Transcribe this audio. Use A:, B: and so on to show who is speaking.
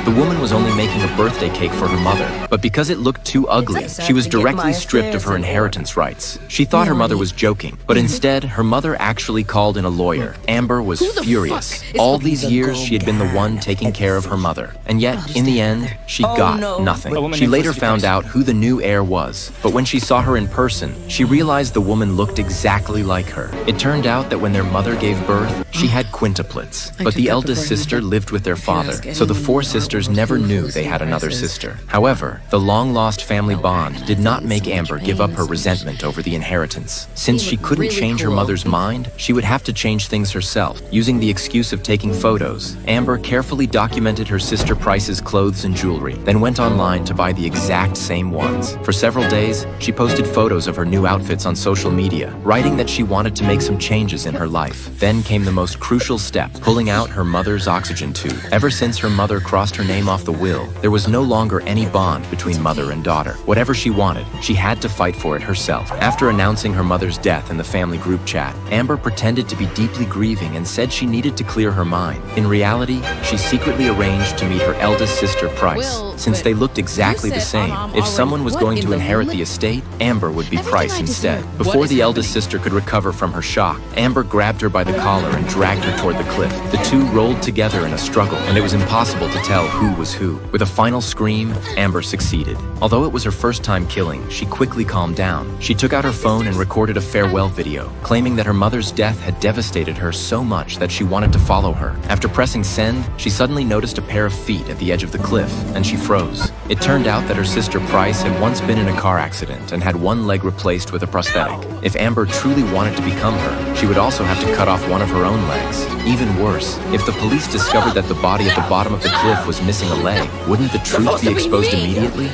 A: The woman was only making a birthday cake for her mother, but because it looked too ugly, she was directly stripped of her inheritance rights. She thought her mother was joking, but instead, her mother actually called in a lawyer. Amber was furious. All these years, she had been the one taking care of her mother, and yet, in the end, she got nothing. She later found out who the new heir was, but when she saw her in person, she realized the woman looked exactly like her. It turned out that when their mother gave birth, she had quintuplets, but the eldest sister lived with their father, so the four sisters never knew they had another sister. However, the long-lost family bond did not make Amber give up her resentment over the inheritance. Since she couldn't change her mother's mind, she would have to change things herself. Using the excuse of taking photos, Amber carefully documented her sister Price's clothes and jewelry, then went online to buy the exact same ones. For several days, she posted photos of her new outfits on social media, writing that she wanted to make some changes in her life. Then came the most crucial step, pulling out her mother's oxygen tube. Ever since her mother crossed her name off the will, there was no longer any bond between mother and daughter. Whatever she wanted, she had to fight for it herself. After announcing her mother's death in the family group chat, Amber pretended to be deeply grieving and said she needed to clear her mind. In reality, she secretly arranged to meet her eldest sister Price. Since they looked exactly the same, if someone was going to inherit the estate, Amber would be Price instead. Before the eldest sister could recover from her shock, Amber grabbed her by the collar and dragged her toward the cliff. The two rolled together in a struggle, and it was impossible to tell who was who. With a final scream, Amber succeeded. Although it was her first time killing, she quickly calmed down. She took out her phone and recorded a farewell video, claiming that her mother's death had devastated her so much that she wanted to follow her. After pressing send, she suddenly noticed a pair of feet at the edge of the cliff, and she froze. It turned out that her sister Price had once been in a car accident and had one leg replaced with a prosthetic. If Amber truly wanted to become her, she would also have to cut off one of her own legs. Even worse, if the police discovered that the body at the bottom of the cliff was missing a leg, wouldn't the truth be exposed immediately?